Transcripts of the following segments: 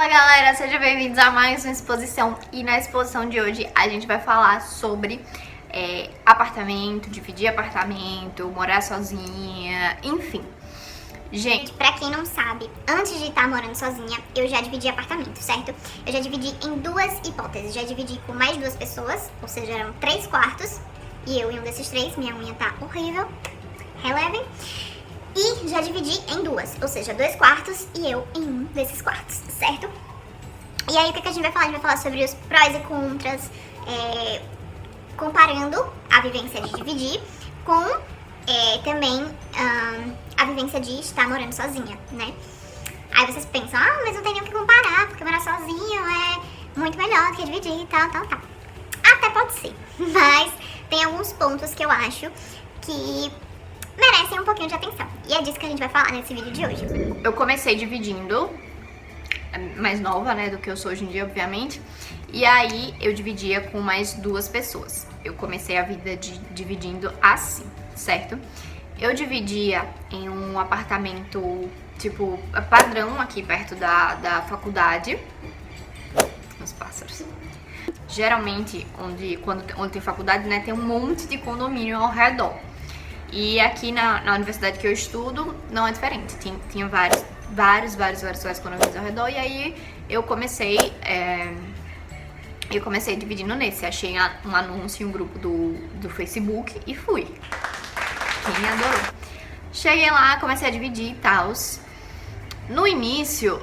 Fala galera, sejam bem-vindos a mais uma exposição. E na exposição de hoje a gente vai falar sobre apartamento, dividir apartamento, morar sozinha, enfim. Gente, pra quem não sabe, antes de estar morando sozinha, eu já dividi apartamento, certo? Eu já dividi em duas hipóteses. Já dividi com mais duas pessoas, ou seja, eram 3 quartos. E eu em um desses 3, minha unha tá horrível, relevem. E já dividi em duas, ou seja, 2 quartos e eu em um desses quartos, certo? E aí o que a gente vai falar? A gente vai falar sobre os prós e contras, comparando a vivência de dividir com também a vivência de estar morando sozinha, né? Aí vocês pensam, mas não tem nem o que comparar, porque morar sozinho é muito melhor do que dividir e tal. Até pode ser, mas tem alguns pontos que eu acho que merecem um pouquinho de atenção. E é disso que a gente vai falar nesse vídeo de hoje. Eu comecei dividindo, mais nova, né, do que eu sou hoje em dia, obviamente. E aí eu dividia com mais 2 pessoas. Eu comecei a vida dividindo assim, certo? Eu dividia em um apartamento, tipo, padrão aqui perto da faculdade. Os pássaros. Geralmente, onde tem faculdade, né, tem um monte de condomínio ao redor. E aqui na universidade que eu estudo, não é diferente. Tinha vários condomínios ao redor. E aí eu comecei dividindo nesse. Achei um anúncio em um grupo do Facebook e fui. Quem adorou. Cheguei lá, comecei a dividir e tal. No início,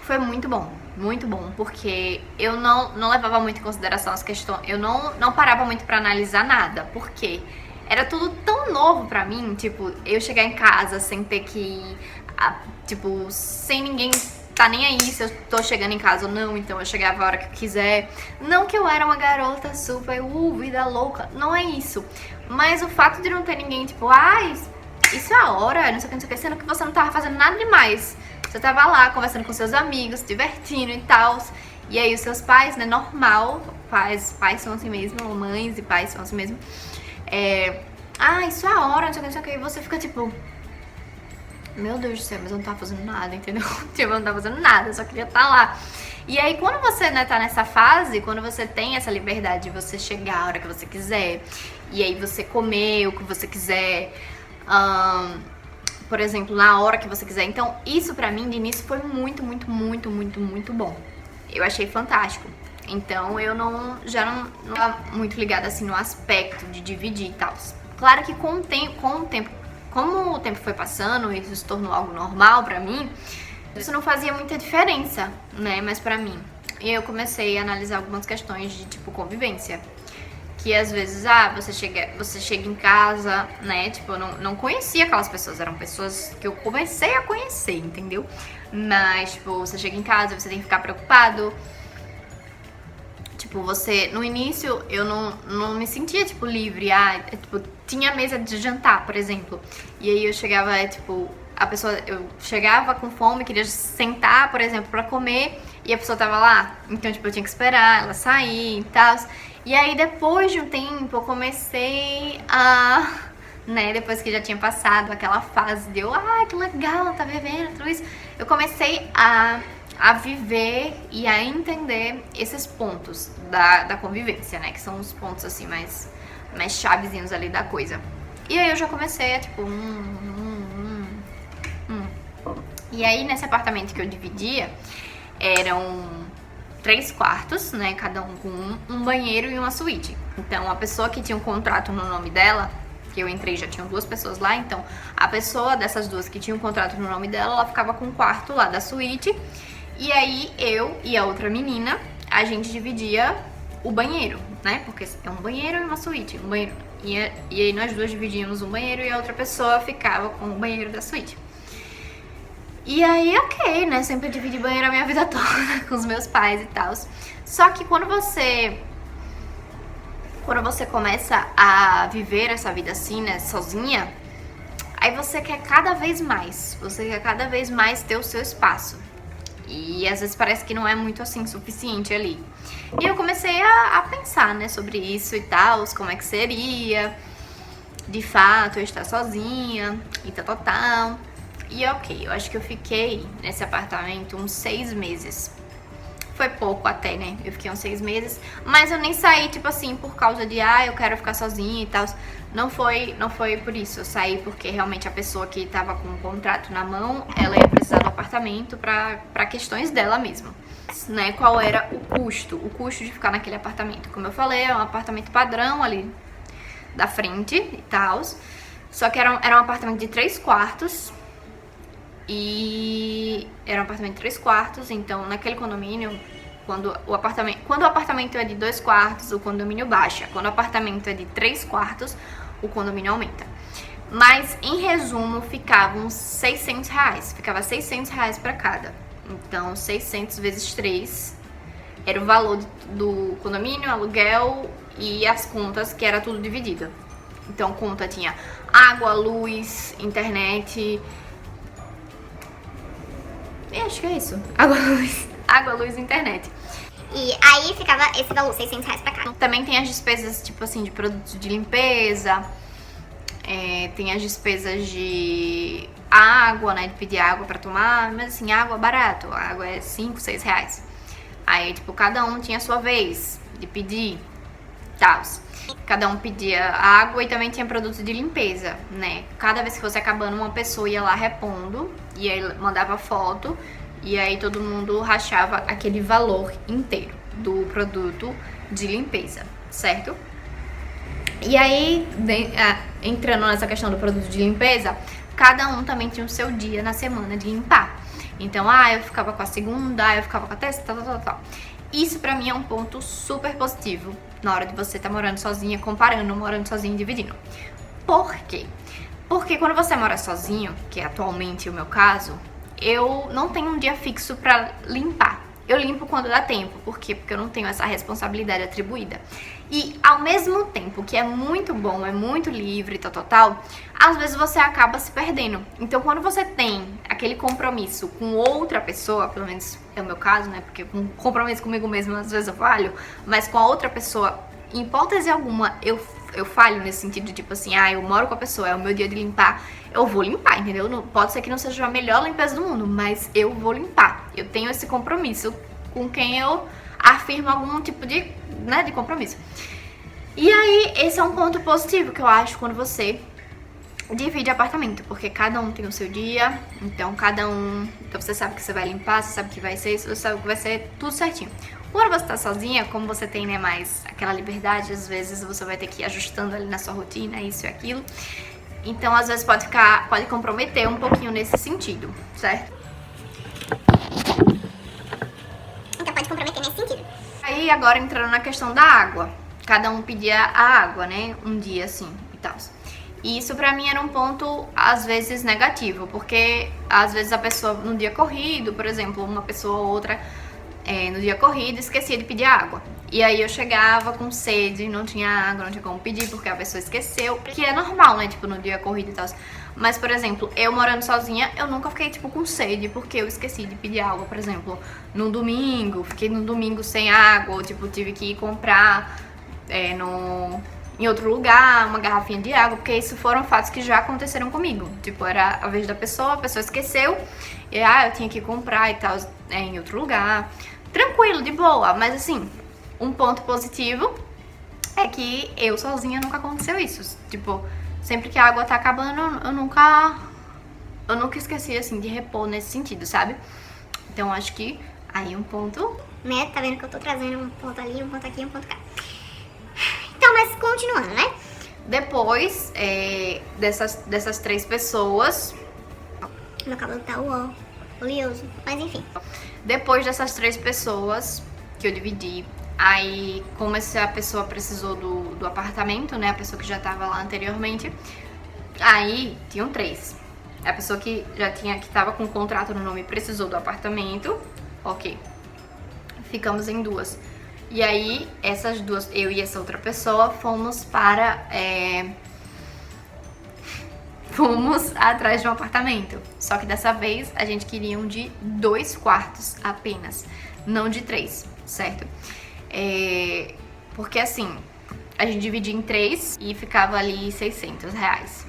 foi muito bom. Muito bom, porque eu não levava muito em consideração as questões. Eu não parava muito pra analisar nada. Por quê? Era tudo tão novo pra mim, tipo, eu chegar em casa sem ter que, tipo, sem ninguém tá nem aí se eu tô chegando em casa ou não, então eu chegava a hora que eu quiser. Não que eu era uma garota super, vida louca, não é isso. Mas o fato de não ter ninguém, tipo, isso é a hora, não sei o que, sendo que você não tava fazendo nada demais. Você tava lá conversando com seus amigos, divertindo e tal. E aí os seus pais, né, normal, pais são assim mesmo, mães e pais são assim mesmo. Isso é a hora, não sei o que, e você fica tipo, meu Deus do céu, mas eu não tava fazendo nada, entendeu? Tipo, eu não tava fazendo nada, eu só queria estar lá. E aí quando você, né, tá nessa fase, quando você tem essa liberdade de você chegar a hora que você quiser, e aí você comer o que você quiser, por exemplo, na hora que você quiser. Então isso pra mim de início foi muito bom. Eu achei fantástico. Então eu já não tava muito ligada assim no aspecto de dividir e tal. Claro que com o tempo, como o tempo foi passando e isso se tornou algo normal pra mim, isso não fazia muita diferença, né, mas pra mim. E eu comecei a analisar algumas questões de tipo convivência. Que às vezes, você chega em casa, né, tipo, eu não conhecia aquelas pessoas, eram pessoas que eu comecei a conhecer, entendeu? Mas, tipo, você chega em casa, você tem que ficar preocupado. Tipo, no início, eu não me sentia, tipo, livre. Tipo, tinha mesa de jantar, por exemplo. E aí eu chegava, eu chegava com fome, queria sentar, por exemplo, pra comer, e a pessoa tava lá. Então, tipo, eu tinha que esperar ela sair e tal. E aí, depois de um tempo, eu comecei né, depois que já tinha passado aquela fase de que legal, tá vivendo tudo isso, eu comecei a viver e a entender esses pontos da convivência, né, que são os pontos, assim, mais chavezinhos ali da coisa. E aí eu já comecei a, tipo, E aí, nesse apartamento que eu dividia, eram 3 quartos, né, cada um com um banheiro e uma suíte. Então, a pessoa que tinha um contrato no nome dela, que eu entrei já tinham 2 pessoas lá, então a pessoa dessas 2 que tinha um contrato no nome dela, ela ficava com um quarto lá da suíte. E aí, eu e a outra menina, a gente dividia o banheiro, né, porque é um banheiro e uma suíte, um banheiro. E aí, nós 2 dividíamos um banheiro e a outra pessoa ficava com o banheiro da suíte. E aí, ok, né? Sempre dividi banheiro a minha vida toda com os meus pais e tal. Só que quando você começa a viver essa vida assim, né, sozinha, aí você quer cada vez mais. Você quer cada vez mais ter o seu espaço. E às vezes parece que não é muito assim suficiente ali. E eu comecei a pensar, né, sobre isso e tal, como é que seria de fato eu estar sozinha e tal. E ok, eu acho que eu fiquei nesse apartamento uns 6 meses. Foi pouco até, né? Eu fiquei uns 6 meses. Mas eu nem saí, tipo assim, por causa de, eu quero ficar sozinha e tal. Não foi por isso. Eu saí porque realmente a pessoa que tava com o contrato na mão, ela ia precisar do apartamento pra questões dela mesma. Né? Qual era o custo? O custo de ficar naquele apartamento. Como eu falei, é um apartamento padrão ali da frente e tal. Só que era um apartamento de 3 quartos. E era um apartamento de 3 quartos, então naquele condomínio, quando o apartamento é de 2 quartos, o condomínio baixa. Quando o apartamento é de 3 quartos, o condomínio aumenta. Mas, em resumo, ficava uns 600 reais. Ficava 600 reais pra cada. Então, 600 vezes 3 era o valor do condomínio, aluguel e as contas, que era tudo dividido. Então, conta tinha água, luz, internet... acho que é isso. Água, luz e internet. E aí ficava esse valor, 600 reais pra cá. Também tem as despesas, tipo assim, de produtos de limpeza. Tem as despesas de água, né? De pedir água pra tomar. Mas assim, água é barato. A água é 5, 6 reais. Aí, tipo, cada um tinha a sua vez de pedir, tal. Cada um pedia água e também tinha produtos de limpeza, né? Cada vez que fosse acabando, uma pessoa ia lá repondo e aí mandava foto e aí todo mundo rachava aquele valor inteiro do produto de limpeza, certo? E aí, entrando nessa questão do produto de limpeza, cada um também tinha o seu dia na semana de limpar. Então, eu ficava com a segunda, eu ficava com a terça, tal. Isso pra mim é um ponto super positivo na hora de você estar morando sozinha, comparando morando sozinho e dividindo. Por quê? Porque quando você mora sozinho, que é atualmente o meu caso, eu não tenho um dia fixo pra limpar. Eu limpo quando dá tempo. Por quê? Porque eu não tenho essa responsabilidade atribuída. E ao mesmo tempo que é muito bom, é muito livre, tal, às vezes você acaba se perdendo. Então quando você tem aquele compromisso com outra pessoa, pelo menos é o meu caso, né? Porque com compromisso comigo mesma às vezes eu falho, mas com a outra pessoa, em hipótese alguma, eu falho nesse sentido de tipo assim, eu moro com a pessoa, é o meu dia de limpar, eu vou limpar, entendeu? Não, pode ser que não seja a melhor limpeza do mundo, mas eu vou limpar. Eu tenho esse compromisso com quem eu afirmo algum tipo de, né, de compromisso. E aí, esse é um ponto positivo que eu acho quando você divide apartamento, porque cada um tem o seu dia, então então você sabe que você vai limpar, você sabe que vai ser isso, você sabe que vai ser tudo certinho. Quando você tá sozinha, como você tem, né, mais aquela liberdade, às vezes você vai ter que ir ajustando ali na sua rotina, isso e aquilo. Então, às vezes pode comprometer um pouquinho nesse sentido, certo? Então pode comprometer nesse sentido. Aí, agora entrando na questão da água. Cada um pedia a água, né, um dia assim e tal. E isso pra mim era um ponto, às vezes, negativo, porque às vezes a pessoa, no dia corrido, por exemplo, uma pessoa ou outra, no dia corrido, esquecia de pedir água. E aí eu chegava com sede, não tinha água, não tinha como pedir, porque a pessoa esqueceu, que é normal, né, tipo, no dia corrido e tal. Mas, por exemplo, eu morando sozinha, eu nunca fiquei, tipo, com sede, porque eu esqueci de pedir água, por exemplo, no domingo, fiquei no domingo sem água, ou, tipo, tive que ir comprar em outro lugar, uma garrafinha de água, porque isso foram fatos que já aconteceram comigo. Tipo, era a vez da pessoa, a pessoa esqueceu, e eu tinha que comprar e tal, em outro lugar. Tranquilo, de boa, mas assim, um ponto positivo é que eu sozinha nunca aconteceu isso. Tipo, sempre que a água tá acabando, eu nunca esqueci, assim, de repor nesse sentido, sabe? Então, acho que aí um ponto... Né, tá vendo que eu tô trazendo um ponto ali, um ponto aqui, um ponto cá. Então, mas continuando, né? Depois dessas 3 pessoas... Meu cabelo tá oleoso, mas enfim. Depois dessas 3 pessoas que eu dividi, aí como essa pessoa precisou do apartamento, né? A pessoa que já tava lá anteriormente, aí tinham 3. A pessoa que que tava com o contrato no nome precisou do apartamento, ok. Ficamos em 2. E aí, essas 2, eu e essa outra pessoa, fomos atrás de um apartamento. Só que dessa vez, a gente queria um de 2 quartos apenas, não de 3, certo? Porque assim, a gente dividia em 3 e ficava ali 600 reais.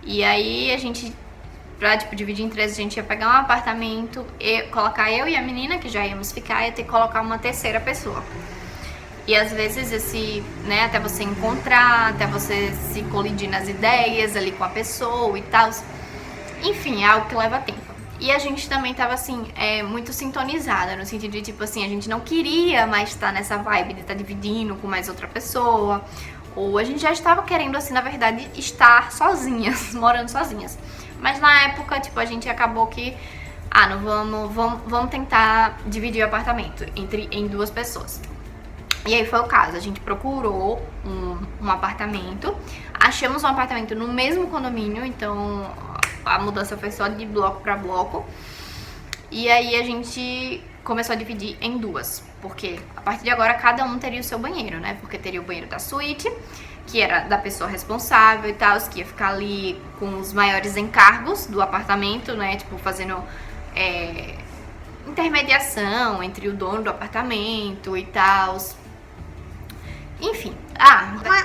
E aí, a gente pra, tipo, dividir em três, a gente ia pegar um apartamento e colocar eu e a menina, que já íamos ficar, ia ter que colocar uma terceira pessoa. E às vezes esse, né, até você encontrar, até você se colidir nas ideias ali com a pessoa e tal. Enfim, é algo que leva tempo. E a gente também tava, assim, muito sintonizada, no sentido de, tipo assim, a gente não queria mais estar nessa vibe de estar dividindo com mais outra pessoa. Ou a gente já estava querendo, assim, na verdade, estar sozinhas, morando sozinhas. Mas na época, tipo, a gente acabou que, não vamos tentar dividir o apartamento em duas pessoas. E aí foi o caso, a gente procurou um apartamento, achamos um apartamento no mesmo condomínio, então a mudança foi só de bloco pra bloco. E aí a gente começou a dividir em duas, porque a partir de agora cada um teria o seu banheiro, né? Porque teria o banheiro da suíte, que era da pessoa responsável e tal, que ia ficar ali com os maiores encargos do apartamento, né? Tipo, fazendo intermediação entre o dono do apartamento e tal. Enfim.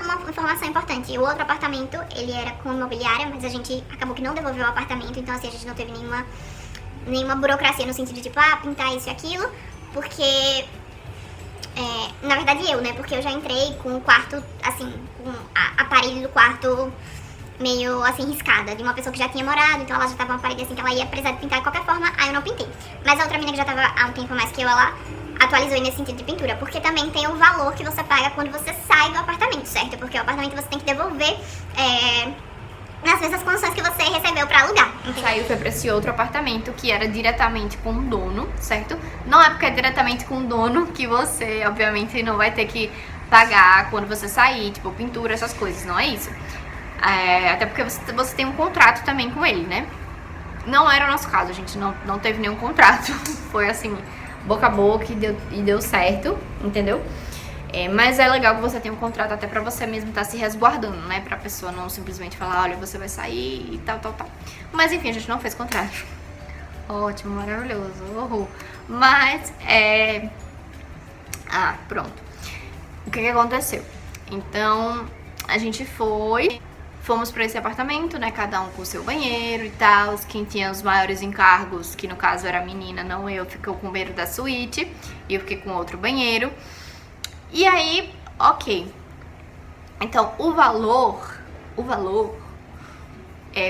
Uma informação importante, o outro apartamento, ele era com imobiliária, mas a gente acabou que não devolveu o apartamento, então assim, a gente não teve nenhuma burocracia no sentido de, tipo, pintar isso e aquilo, porque, na verdade eu, né, porque eu já entrei com o quarto, assim, com a parede do quarto meio, assim, riscada, de uma pessoa que já tinha morado, então ela já tava uma parede, assim, que ela ia precisar de pintar de qualquer forma, aí eu não pintei. Mas a outra menina que já tava há um tempo mais que eu, ela atualizou nesse sentido de pintura, porque também tem o valor que você paga quando você sai do apartamento, certo? Porque o apartamento você tem que devolver nas mesmas condições que você recebeu pra alugar, entendeu? Saiu, foi pra esse outro apartamento que era diretamente com o dono, certo? Não é porque é diretamente com o dono que você, obviamente, não vai ter que pagar quando você sair, tipo, pintura, essas coisas, não é isso. Até porque você tem um contrato também com ele, né? Não era o nosso caso, a gente não teve nenhum contrato, foi assim, boca a boca e deu certo, entendeu? Mas é legal que você tenha um contrato até pra você mesmo estar se resguardando, né? Pra pessoa não simplesmente falar, olha, você vai sair e tal. Mas enfim, a gente não fez contrato. Ótimo, maravilhoso, horror. Mas, pronto. O que aconteceu? Então, a gente fomos pra esse apartamento, né? Cada um com o seu banheiro e tal. Quem tinha os maiores encargos, que no caso era a menina, não eu, ficou com o banheiro da suíte. E eu fiquei com outro banheiro. E aí, ok. Então, o valor,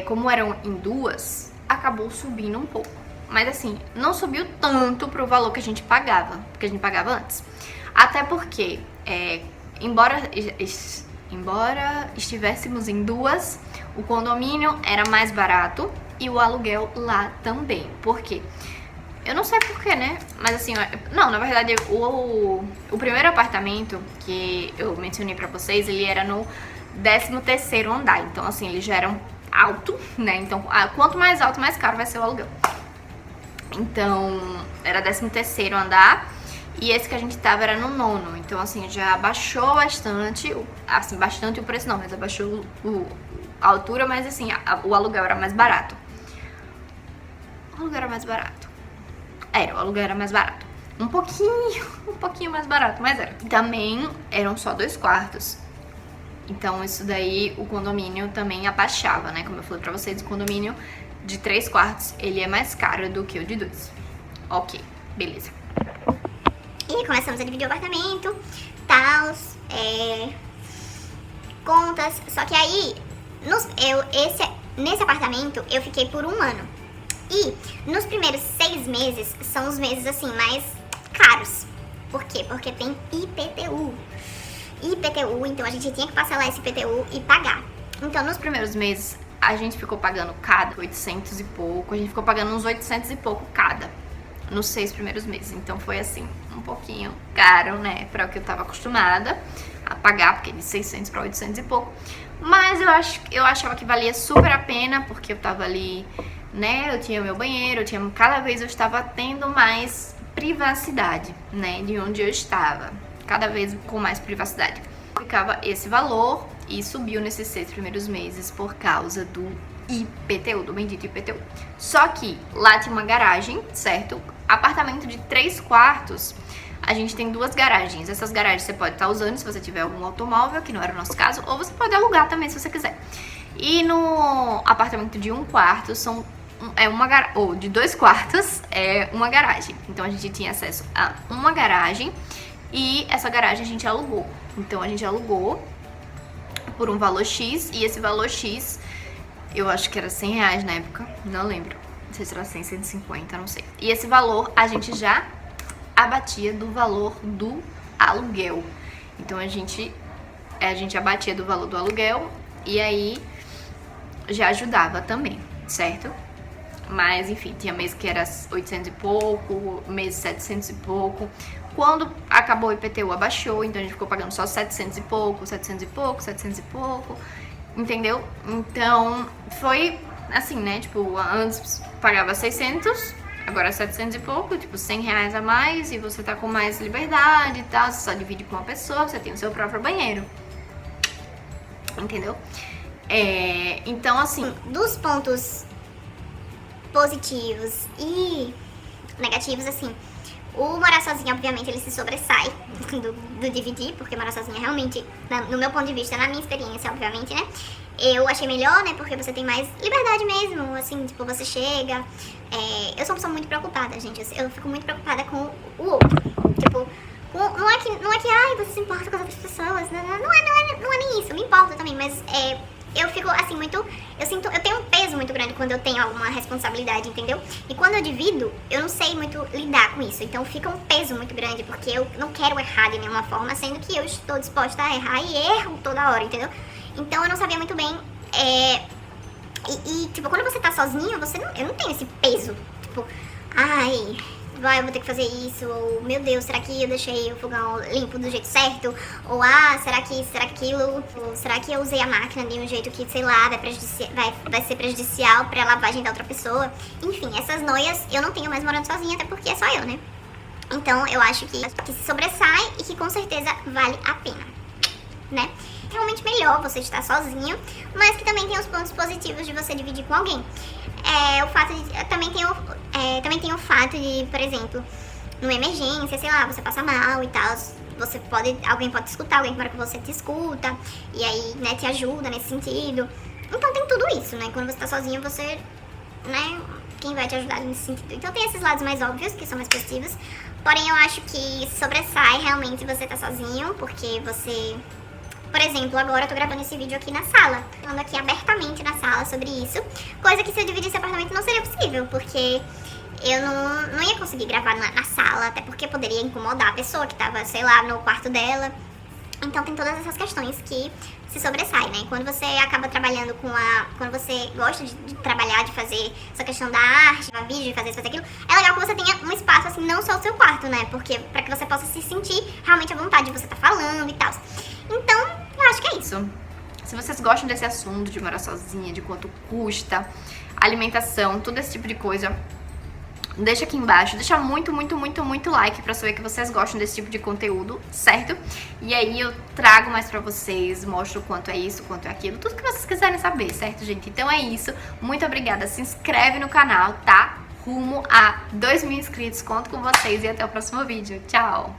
como eram em duas, acabou subindo um pouco. Mas assim, não subiu tanto pro valor que a gente pagava antes. Até porque, embora estivéssemos em duas, o condomínio era mais barato e o aluguel lá também. Por quê? Eu não sei porquê, né? Mas assim, na verdade, o primeiro apartamento que eu mencionei pra vocês, ele era no 13º andar. Então, assim, ele já era alto, né? Então, quanto mais alto, mais caro vai ser o aluguel. Então, era 13º andar. E esse que a gente tava era no 9º. Então, assim, já abaixou bastante. Assim, bastante o preço não, mas abaixou a altura. Mas, assim, o aluguel era mais barato. O aluguel era mais barato. O aluguel era mais barato. Um pouquinho mais barato, mas era. Também eram só 2 quartos. Então isso daí o condomínio também abaixava, né? Como eu falei pra vocês, o condomínio de 3 quartos, ele é mais caro do que o de 2. Ok, beleza. E começamos a dividir o apartamento, tals, contas. Só que aí, nesse apartamento, eu fiquei por 1 ano. E nos primeiros 6 meses são os meses assim mais caros. Por quê? Porque tem IPTU. Então a gente tinha que parcelar esse IPTU e pagar. Então nos primeiros meses a gente ficou pagando cada 800 e pouco. A gente ficou pagando uns 800 e pouco cada nos 6 primeiros meses. Então foi assim, um pouquinho caro, né? Pra o que eu tava acostumada a pagar, porque de 600 pra 800 e pouco. Mas eu achava que valia super a pena, porque eu tava ali, né, eu tinha meu banheiro, cada vez eu estava tendo mais privacidade, né, de onde eu estava, cada vez com mais privacidade. Ficava esse valor e subiu nesses 6 primeiros meses por causa do IPTU, do bendito IPTU. Só que lá tinha uma garagem, certo? Apartamento de 3 quartos, a gente tem 2 garagens. Essas garagens você pode estar usando se você tiver algum automóvel, que não era o nosso caso, ou você pode alugar também se você quiser. E no apartamento de 1 quarto são ou de 2 quartos é uma garagem. Então a gente tinha acesso a uma garagem e essa garagem a gente alugou. Então a gente alugou por um valor X e esse valor X, eu acho que era R$100 na época, não lembro. Não sei se era 100, 150, não sei. E esse valor a gente já abatia do valor do aluguel. Então a gente abatia do valor do aluguel e aí já ajudava também, certo? Mas enfim, tinha mês que era 800 e pouco, mês 700 e pouco. Quando acabou o IPTU abaixou, então a gente ficou pagando só 700 e pouco, 700 e pouco, 700 e pouco, entendeu? Então foi assim, né? Tipo, antes pagava 600, agora 700 e pouco, tipo R$100 a mais e você tá com mais liberdade e tal, você só divide com uma pessoa, você tem o seu próprio banheiro, entendeu? Então assim, dos pontos positivos e negativos, assim, o morar sozinha, obviamente, ele se sobressai do dividir, porque morar sozinha realmente, no meu ponto de vista, na minha experiência, obviamente, né, eu achei melhor, né, porque você tem mais liberdade mesmo, assim, tipo, você chega, eu sou uma pessoa muito preocupada, gente, eu fico muito preocupada com o outro, tipo, não é que, ai, você se importa com as outras pessoas, não é nem isso, eu me importo também, mas eu fico assim eu tenho um peso muito grande quando eu tenho alguma responsabilidade, entendeu? E quando eu divido, eu não sei muito lidar com isso, então fica um peso muito grande, porque eu não quero errar de nenhuma forma, sendo que eu estou disposta a errar e erro toda hora, entendeu? Então eu não sabia muito bem, tipo, quando você tá sozinho, eu não tenho esse peso, tipo, ai, eu vou ter que fazer isso, ou meu Deus, será que eu deixei o fogão limpo do jeito certo? Ou será que aquilo, ou será que eu usei a máquina de um jeito que, sei lá, vai ser prejudicial pra lavagem da outra pessoa? Enfim, essas noias eu não tenho mais morando sozinha, até porque é só eu, né? Então eu acho que se sobressai e que com certeza vale a pena, né? Realmente melhor você estar sozinho, mas que também tem os pontos positivos de você dividir com alguém. Também tem o fato de, por exemplo, numa emergência, sei lá, você passa mal e tal, alguém pode te escutar, alguém que mora com você te escuta, e aí, né, te ajuda nesse sentido. Então tem tudo isso, né? Quando você tá sozinho, você, né, quem vai te ajudar nesse sentido. Então tem esses lados mais óbvios, que são mais positivos, porém eu acho que sobressai realmente você tá sozinho, porque você... Por exemplo, agora eu tô gravando esse vídeo aqui na sala, falando aqui abertamente na sala sobre isso, coisa que se eu dividisse apartamento não seria possível, porque eu não ia conseguir gravar na sala, até porque poderia incomodar a pessoa que tava, sei lá, no quarto dela. Então tem todas essas questões que se sobressaem, né? Quando você acaba trabalhando quando você gosta de trabalhar, de fazer essa questão da arte, de vídeo, de fazer isso, fazer aquilo, é legal que você tenha um espaço, assim, não só o seu quarto, né? Porque pra que você possa se sentir realmente à vontade de você tá falando e tal. Então, eu acho que é isso. Se vocês gostam desse assunto de morar sozinha, de quanto custa, alimentação, todo esse tipo de coisa, deixa aqui embaixo, deixa muito, muito, muito, muito like pra saber que vocês gostam desse tipo de conteúdo, certo? E aí eu trago mais pra vocês, mostro o quanto é isso, quanto é aquilo, tudo que vocês quiserem saber, certo, gente? Então é isso, muito obrigada, se inscreve no canal, tá? Rumo a 2.000 inscritos, conto com vocês e até o próximo vídeo, tchau!